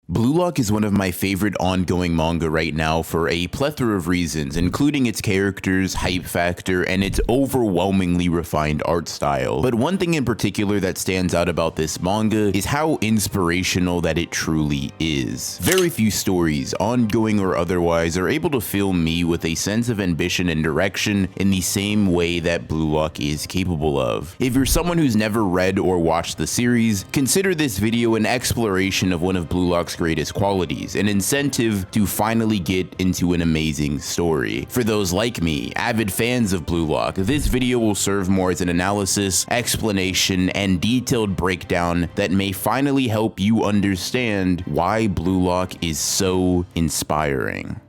Blue Lock is one of my favorite ongoing manga right now for a plethora of reasons, including its characters, hype factor, and its overwhelmingly refined art style. But one thing in particular that stands out about this manga is how inspirational that it truly is. Very few stories, ongoing or otherwise, are able to fill me with a sense of ambition and direction in the same way that Blue Lock is capable of. If you're someone who's never read or watched the series, consider this video an exploration of one of Blue Lock's greatest qualities, an incentive to finally get into an amazing story. For those like me, avid fans of Blue Lock, this video will serve more as an analysis, explanation, and detailed breakdown that may finally help you understand why Blue Lock is so inspiring.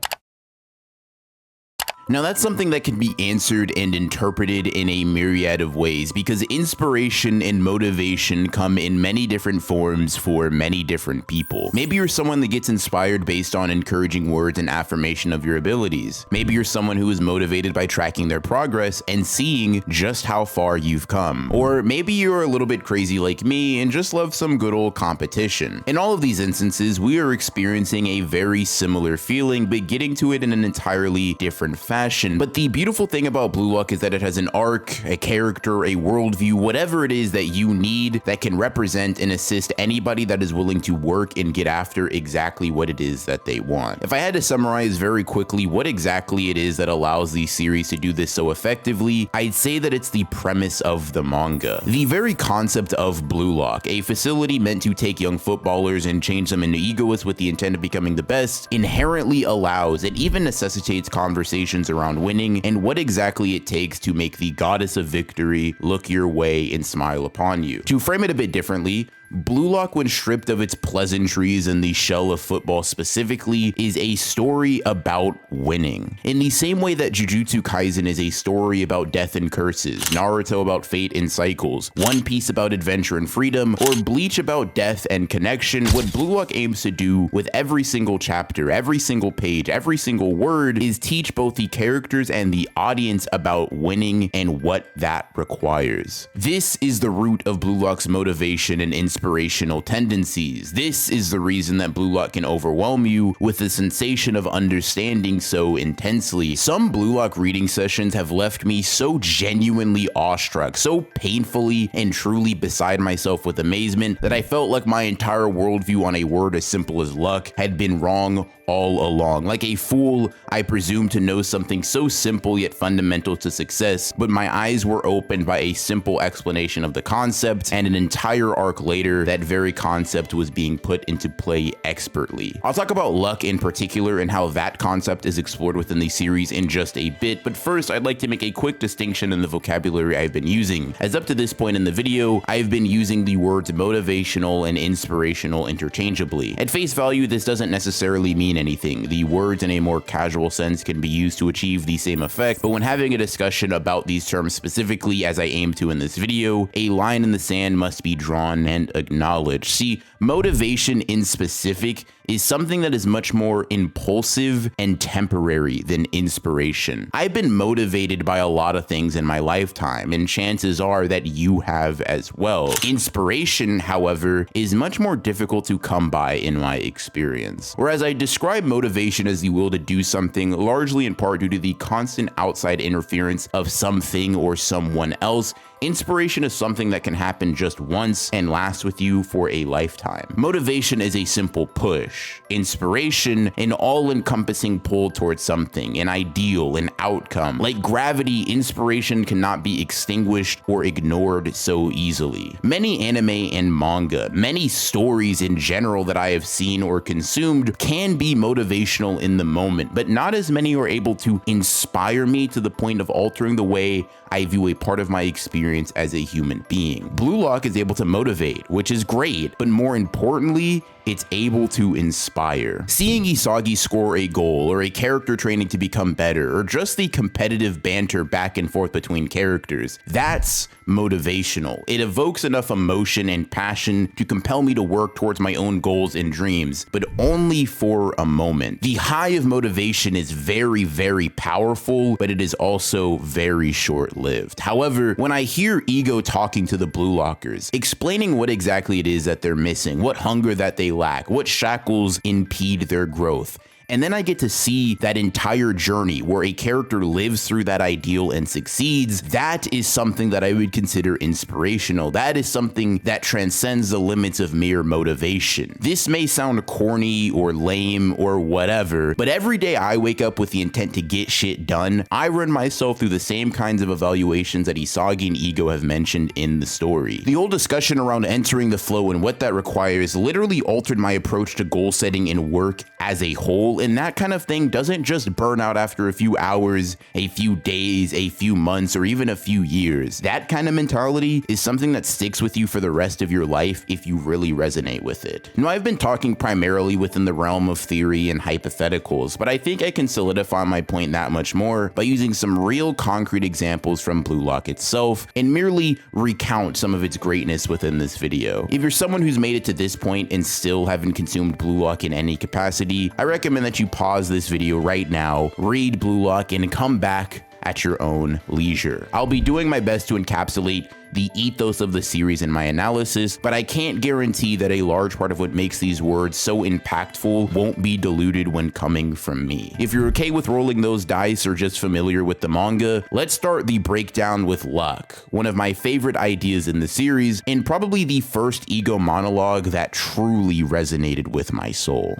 Now that's something that can be answered and interpreted in a myriad of ways because inspiration and motivation come in many different forms for many different people. Maybe you're someone that gets inspired based on encouraging words and affirmation of your abilities. Maybe you're someone who is motivated by tracking their progress and seeing just how far you've come. Or maybe you're a little bit crazy like me and just love some good old competition. In all of these instances, we are experiencing a very similar feeling, but getting to it in an entirely different fashion. But the beautiful thing about Blue Lock is that it has an arc, a character, a worldview, whatever it is that you need that can represent and assist anybody that is willing to work and get after exactly what it is that they want. If I had to summarize very quickly what exactly it is that allows the series to do this so effectively, I'd say that it's the premise of the manga. The very concept of Blue Lock, a facility meant to take young footballers and change them into egoists with the intent of becoming the best, inherently allows and even necessitates conversations around winning and what exactly it takes to make the goddess of victory look your way and smile upon you. To frame it a bit differently, Blue Lock, when stripped of its pleasantries and the shell of football specifically, is a story about winning. In the same way that Jujutsu Kaisen is a story about death and curses, Naruto about fate and cycles, One Piece about adventure and freedom, or Bleach about death and connection, what Blue Lock aims to do with every single chapter, every single page, every single word is teach both the characters and the audience about winning and what that requires. This is the root of Blue Lock's motivation and inspirational tendencies. This is the reason that Blue Lock can overwhelm you with the sensation of understanding so intensely. Some Blue Lock reading sessions have left me so genuinely awestruck, so painfully and truly beside myself with amazement that I felt like my entire worldview on a word as simple as luck had been wrong all along. Like a fool, I presumed to know something so simple yet fundamental to success, but my eyes were opened by a simple explanation of the concept, and an entire arc later, that very concept was being put into play expertly. I'll talk about luck in particular and how that concept is explored within the series in just a bit, but first I'd like to make a quick distinction in the vocabulary I've been using. As up to this point in the video, I've been using the words motivational and inspirational interchangeably. At face value, this doesn't necessarily mean anything. The words in a more casual sense can be used to achieve the same effect, but when having a discussion about these terms specifically, as I aim to in this video, a line in the sand must be drawn and acknowledged. See, motivation in specific is something that is much more impulsive and temporary than inspiration. I've been motivated by a lot of things in my lifetime, and chances are that you have as well. Inspiration, however, is much more difficult to come by in my experience. Whereas I describe motivation as the will to do something largely in part due to the constant outside interference of something or someone else, inspiration is something that can happen just once and last with you for a lifetime. Motivation is a simple push. Inspiration, an all-encompassing pull towards something, an ideal, an outcome. Like gravity, inspiration cannot be extinguished or ignored so easily. Many anime and manga, many stories in general that I have seen or consumed can be motivational in the moment, but not as many are able to inspire me to the point of altering the way I view a part of my experience as a human being. Blue Lock is able to motivate, which is great, but more importantly, it's able to inspire. Seeing Isagi score a goal, or a character training to become better, or just the competitive banter back and forth between characters, that's motivational. It evokes enough emotion and passion to compel me to work towards my own goals and dreams, but only for a moment. The high of motivation is very, very powerful, but it is also very short-lived. However, when I hear Ego talking to the Blue Lockers, explaining what exactly it is that they're missing, what hunger that they lack, what shackles impede their growth. And then I get to see that entire journey where a character lives through that ideal and succeeds. That is something that I would consider inspirational. That is something that transcends the limits of mere motivation. This may sound corny or lame or whatever, but every day I wake up with the intent to get shit done. I run myself through the same kinds of evaluations that Isagi and Ego have mentioned in the story. The whole discussion around entering the flow and what that requires literally altered my approach to goal setting and work as a whole. And that kind of thing doesn't just burn out after a few hours, a few days, a few months, or even a few years. That kind of mentality is something that sticks with you for the rest of your life if you really resonate with it. Now, I've been talking primarily within the realm of theory and hypotheticals, but I think I can solidify my point that much more by using some real concrete examples from Blue Lock itself and merely recount some of its greatness within this video. If you're someone who's made it to this point and still haven't consumed Blue Lock in any capacity, I recommend that you pause this video right now, read Blue Lock, and come back at your own leisure. I'll be doing my best to encapsulate the ethos of the series in my analysis, but I can't guarantee that a large part of what makes these words so impactful won't be diluted when coming from me. If you're okay with rolling those dice or just familiar with the manga, let's start the breakdown with Luck, one of my favorite ideas in the series, and probably the first Ego monologue that truly resonated with my soul.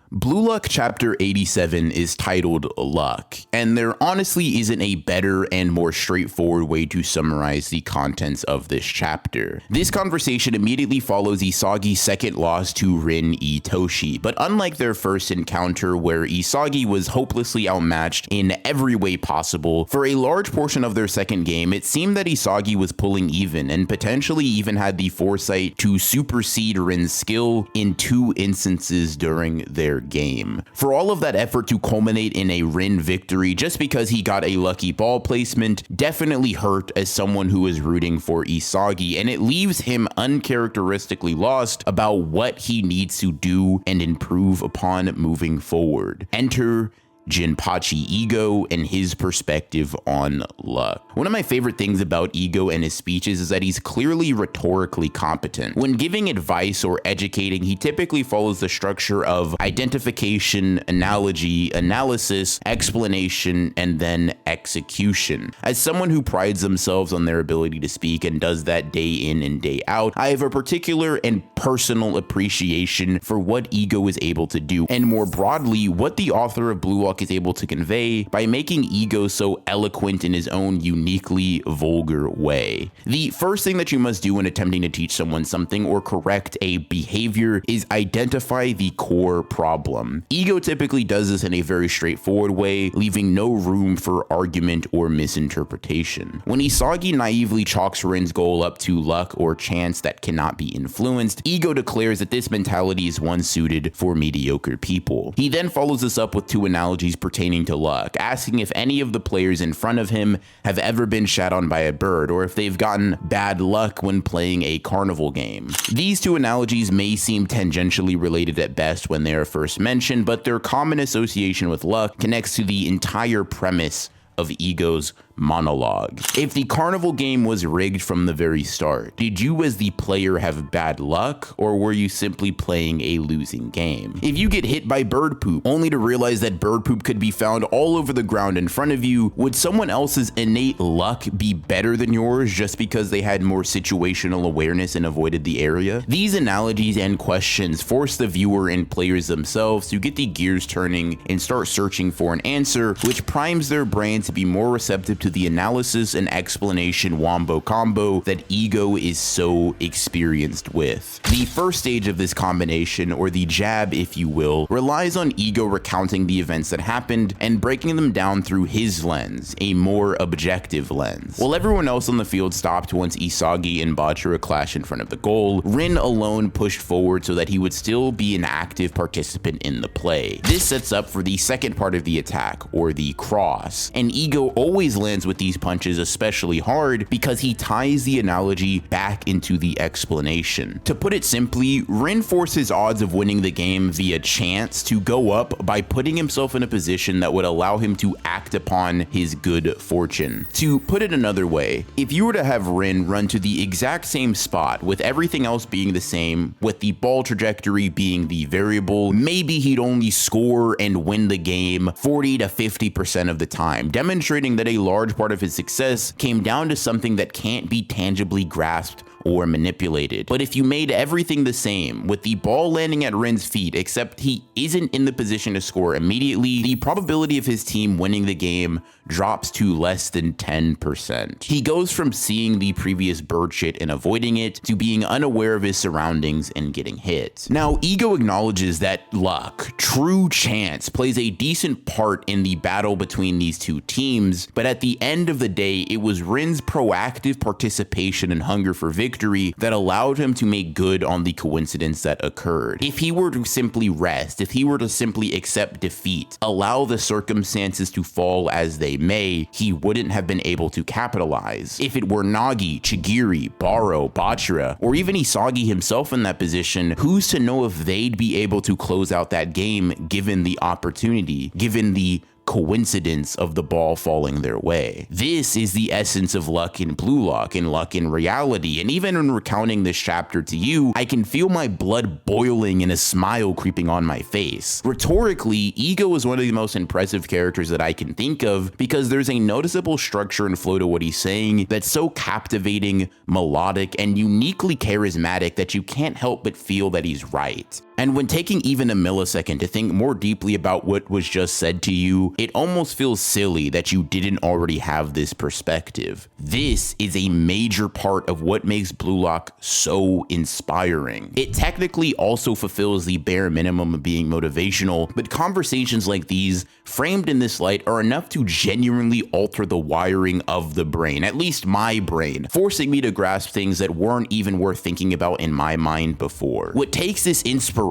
Blue Lock Chapter 87 is titled Luck, and there honestly isn't a better and more straightforward way to summarize the contents of this chapter. This conversation immediately follows Isagi's second loss to Rin Itoshi, but unlike their first encounter where Isagi was hopelessly outmatched in every way possible, for a large portion of their second game, it seemed that Isagi was pulling even and potentially even had the foresight to supersede Rin's skill in 2 instances during their game. For all of that effort to culminate in a Rin victory just because he got a lucky ball placement definitely hurt as someone who is rooting for Isagi, and it leaves him uncharacteristically lost about what he needs to do and improve upon moving forward. Enter Jinpachi Ego and his perspective on luck. One of my favorite things about Ego and his speeches is that he's clearly rhetorically competent. When giving advice or educating, he typically follows the structure of identification, analogy, analysis, explanation, and then execution. As someone who prides themselves on their ability to speak and does that day in and day out, I have a particular and personal appreciation for what Ego is able to do, and more broadly, what the author of Blue Lock is able to convey by making Ego so eloquent in his own uniquely vulgar way. The first thing that you must do when attempting to teach someone something or correct a behavior is identify the core problem. Ego typically does this in a very straightforward way, leaving no room for argument or misinterpretation. When Isagi naively chalks Rin's goal up to luck or chance that cannot be influenced, Ego declares that this mentality is one suited for mediocre people. He then follows this up with 2 analogies pertaining to luck, asking if any of the players in front of him have ever been shat on by a bird, or if they've gotten bad luck when playing a carnival game. These 2 analogies may seem tangentially related at best when they are first mentioned, but their common association with luck connects to the entire premise of Ego's monologue. If the carnival game was rigged from the very start, did you as the player have bad luck, or were you simply playing a losing game? If you get hit by bird poop only to realize that bird poop could be found all over the ground in front of you, would someone else's innate luck be better than yours just because they had more situational awareness and avoided the area? These analogies and questions force the viewer and players themselves to get the gears turning and start searching for an answer, which primes their brain to be more receptive to the analysis and explanation wombo combo that Ego is so experienced with. The first stage of this combination, or the jab if you will, relies on Ego recounting the events that happened and breaking them down through his lens, a more objective lens. While everyone else on the field stopped once Isagi and Bachira clashed in front of the goal, Rin alone pushed forward so that he would still be an active participant in the play. This sets up for the second part of the attack, or the cross, and Ego always lands lands with these punches especially hard because he ties the analogy back into the explanation. To put it simply, Rin forces odds of winning the game via chance to go up by putting himself in a position that would allow him to act upon his good fortune. To put it another way, if you were to have Rin run to the exact same spot with everything else being the same, with the ball trajectory being the variable, maybe he'd only score and win the game 40 to 50% of the time, demonstrating that a large part of his success came down to something that can't be tangibly grasped or manipulated. But if you made everything the same, with the ball landing at Rin's feet, except he isn't in the position to score immediately, the probability of his team winning the game drops to less than 10%. He goes from seeing the previous bird shit and avoiding it to being unaware of his surroundings and getting hit. Now, Ego acknowledges that luck, true chance, plays a decent part in the battle between these two teams, but at the end of the day, it was Rin's proactive participation and hunger for victory that allowed him to make good on the coincidence that occurred. If he were to simply rest, if he were to simply accept defeat, allow the circumstances to fall as they may, he wouldn't have been able to capitalize. If it were Nagi, Chigiri, Baro, Bachira, or even Isagi himself in that position, who's to know if they'd be able to close out that game given the opportunity, given the coincidence of the ball falling their way. This is the essence of luck in Blue Lock and luck in reality, and even in recounting this chapter to you, I can feel my blood boiling and a smile creeping on my face. Rhetorically, Ego is one of the most impressive characters that I can think of because there's a noticeable structure and flow to what he's saying that's so captivating, melodic, and uniquely charismatic that you can't help but feel that he's right. And when taking even a millisecond to think more deeply about what was just said to you, it almost feels silly that you didn't already have this perspective. This is a major part of what makes Blue Lock so inspiring. It technically also fulfills the bare minimum of being motivational, but conversations like these, framed in this light, are enough to genuinely alter the wiring of the brain, at least my brain, forcing me to grasp things that weren't even worth thinking about in my mind before. What takes this inspiration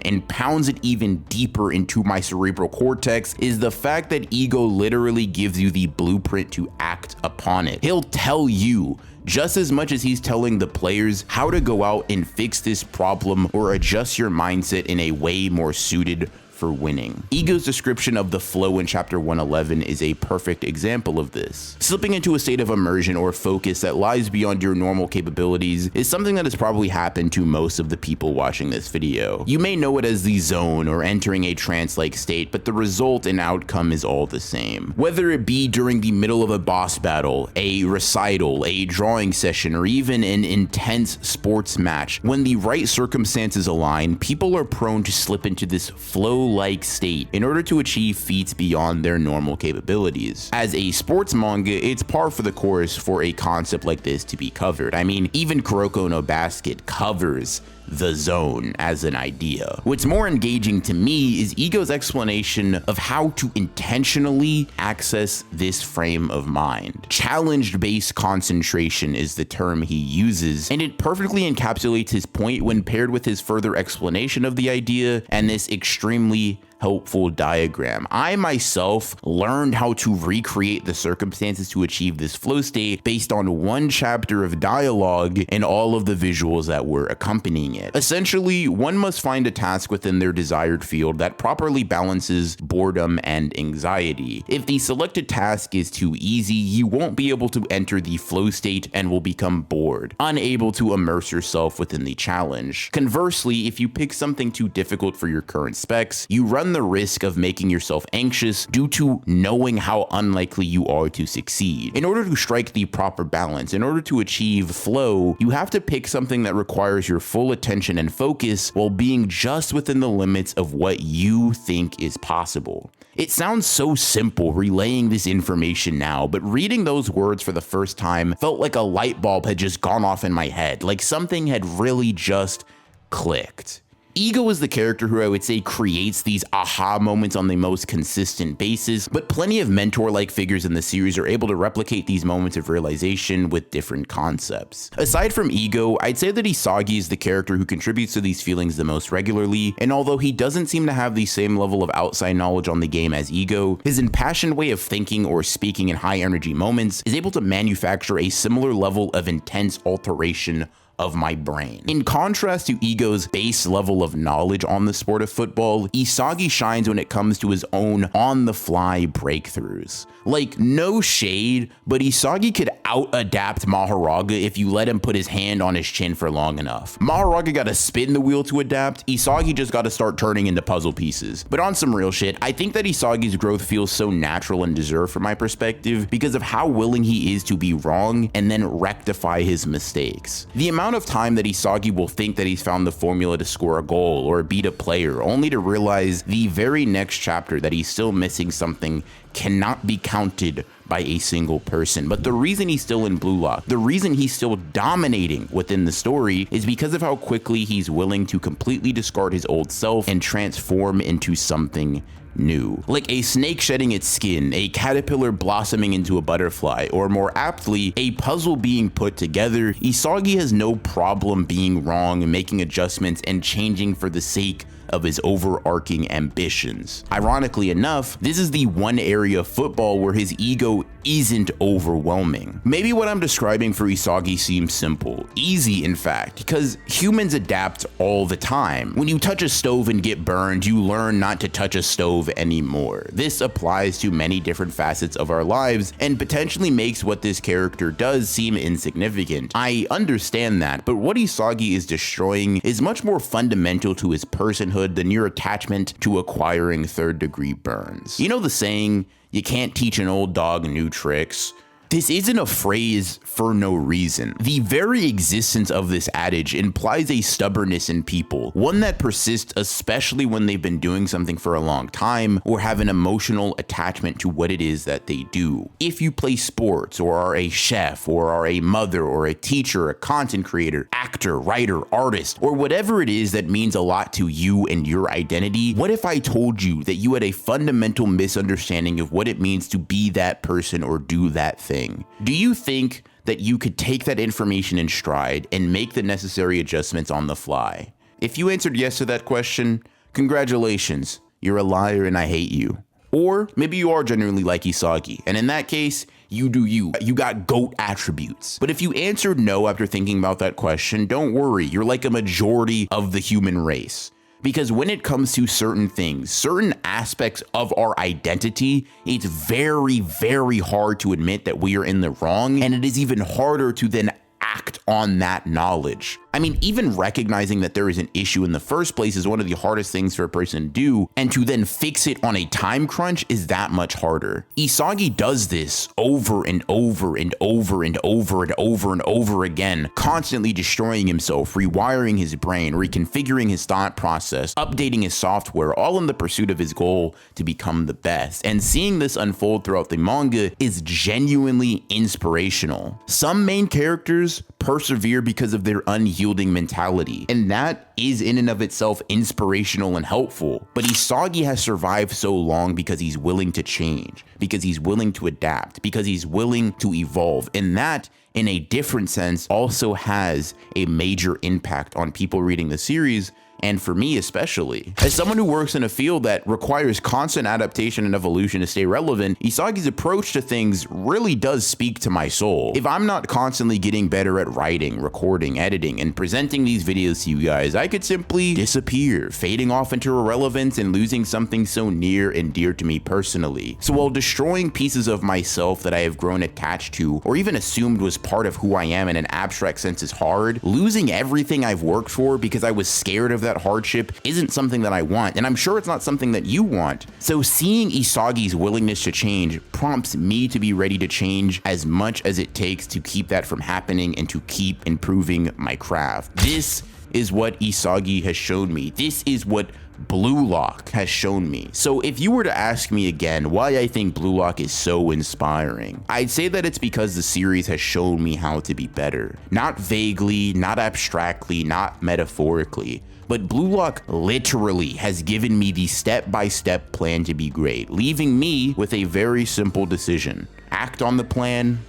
and pounds it even deeper into my cerebral cortex is the fact that Ego literally gives you the blueprint to act upon it. He'll tell you just as much as he's telling the players how to go out and fix this problem or adjust your mindset in a way more suited for winning. Ego's description of the flow in chapter 111 is a perfect example of this. Slipping into a state of immersion or focus that lies beyond your normal capabilities is something that has probably happened to most of the people watching this video. You may know it as the zone or entering a trance-like state, but the result and outcome is all the same. Whether it be during the middle of a boss battle, a recital, a drawing session, or even an intense sports match, when the right circumstances align, people are prone to slip into this flow-like state in order to achieve feats beyond their normal capabilities. As a sports manga, it's par for the course for a concept like this to be covered. I mean, even Kuroko no Basket covers the zone as an idea. What's more engaging to me is Ego's explanation of how to intentionally access this frame of mind. Challenge-based concentration is the term he uses, and it perfectly encapsulates his point when paired with his further explanation of the idea and this extremely helpful diagram. I myself learned how to recreate the circumstances to achieve this flow state based on one chapter of dialogue and all of the visuals that were accompanying it. Essentially, one must find a task within their desired field that properly balances boredom and anxiety. If the selected task is too easy, you won't be able to enter the flow state and will become bored, unable to immerse yourself within the challenge. Conversely, if you pick something too difficult for your current specs, you run the risk of making yourself anxious due to knowing how unlikely you are to succeed. In order to strike the proper balance, in order to achieve flow, you have to pick something that requires your full attention and focus while being just within the limits of what you think is possible. It sounds so simple relaying this information now, but reading those words for the first time felt like a light bulb had just gone off in my head, like something had really just clicked. Ego is the character who I would say creates these aha moments on the most consistent basis, but plenty of mentor-like figures in the series are able to replicate these moments of realization with different concepts. Aside from Ego, I'd say that Isagi is the character who contributes to these feelings the most regularly, and although he doesn't seem to have the same level of outside knowledge on the game as Ego, his impassioned way of thinking or speaking in high energy moments is able to manufacture a similar level of intense alteration of my brain. In contrast to Ego's base level of knowledge on the sport of football, Isagi shines when it comes to his own on-the-fly breakthroughs. Like, no shade, but Isagi could out-adapt Mahoraga if you let him put his hand on his chin for long enough. Mahoraga gotta spin the wheel to adapt, Isagi just gotta start turning into puzzle pieces. But on some real shit, I think that Isagi's growth feels so natural and deserved from my perspective because of how willing he is to be wrong and then rectify his mistakes. The amount of time that Isagi will think that he's found the formula to score a goal or beat a player, only to realize the very next chapter that he's still missing something cannot be counted by a single person. But the reason he's still in Blue Lock, the reason he's still dominating within the story, is because of how quickly he's willing to completely discard his old self and transform into something new. Like a snake shedding its skin, a caterpillar blossoming into a butterfly, or more aptly, a puzzle being put together, Isagi has no problem being wrong and making adjustments and changing for the sake of his overarching ambitions. Ironically enough, this is the one area of football where his ego isn't overwhelming. Maybe what I'm describing for Isagi seems simple, easy in fact, because humans adapt all the time. When you touch a stove and get burned, you learn not to touch a stove anymore. This applies to many different facets of our lives and potentially makes what this character does seem insignificant. I understand that, but what Isagi is destroying is much more fundamental to his personhood than your attachment to acquiring third-degree burns. You know the saying, you can't teach an old dog new tricks? This isn't a phrase for no reason. The very existence of this adage implies a stubbornness in people, one that persists especially when they've been doing something for a long time or have an emotional attachment to what it is that they do. If you play sports or are a chef or are a mother or a teacher, a content creator, actor, writer, artist, or whatever it is that means a lot to you and your identity, what if I told you that you had a fundamental misunderstanding of what it means to be that person or do that thing? Do you think that you could take that information in stride and make the necessary adjustments on the fly? If you answered yes to that question, congratulations, you're a liar and I hate you. Or maybe you are genuinely like Isagi, and in that case, you do you. You got GOAT attributes. But if you answered no after thinking about that question, don't worry, you're like a majority of the human race. Because when it comes to certain things, certain aspects of our identity, it's very, very hard to admit that we are in the wrong, and it is even harder to then act on that knowledge. I mean, even recognizing that there is an issue in the first place is one of the hardest things for a person to do, and to then fix it on a time crunch is that much harder. Isagi does this over and over and over and over and over and over again, constantly destroying himself, rewiring his brain, reconfiguring his thought process, updating his software, all in the pursuit of his goal to become the best. And seeing this unfold throughout the manga is genuinely inspirational. Some main characters persevere because of their unyielding mentality, and that is in and of itself inspirational and helpful. But Isagi has survived so long because he's willing to change, because he's willing to adapt, because he's willing to evolve, and that, in a different sense, also has a major impact on people reading the series, and for me especially. As someone who works in a field that requires constant adaptation and evolution to stay relevant, Isagi's approach to things really does speak to my soul. If I'm not constantly getting better at writing, recording, editing, and presenting these videos to you guys, I could simply disappear, fading off into irrelevance and losing something so near and dear to me personally. So while destroying pieces of myself that I have grown attached to, or even assumed was part of who I am in an abstract sense is hard, losing everything I've worked for because I was scared of that hardship isn't something that I want, and I'm sure it's not something that you want. So seeing Isagi's willingness to change prompts me to be ready to change as much as it takes to keep that from happening and to keep improving my craft. This is what Isagi has shown me. This is what Blue Lock has shown me. So if you were to ask me again why I think Blue Lock is so inspiring, I'd say that it's because the series has shown me how to be better. Not vaguely, not abstractly, not metaphorically, But Blue Lock literally has given me the step-by-step plan to be great, leaving me with a very simple decision. Act on the plan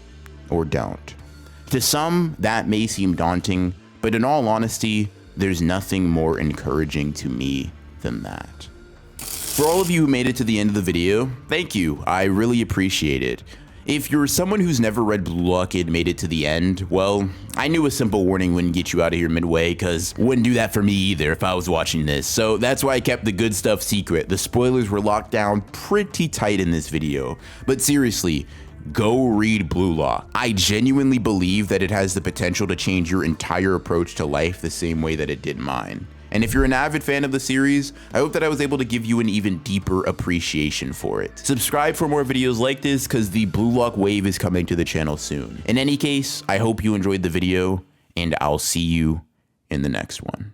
or don't. To some, that may seem daunting, but in all honesty, there's nothing more encouraging to me than that. For all of you who made it to the end of the video, thank you. I really appreciate it. If you're someone who's never read Blue Lock and made it to the end, well, I knew a simple warning wouldn't get you out of here midway, because wouldn't do that for me either if I was watching this. So that's why I kept the good stuff secret. The spoilers were locked down pretty tight in this video. But seriously, go read Blue Lock. I genuinely believe that it has the potential to change your entire approach to life the same way that it did mine. And if you're an avid fan of the series, I hope that I was able to give you an even deeper appreciation for it. Subscribe for more videos like this, because the Blue Lock wave is coming to the channel soon. In any case, I hope you enjoyed the video, and I'll see you in the next one.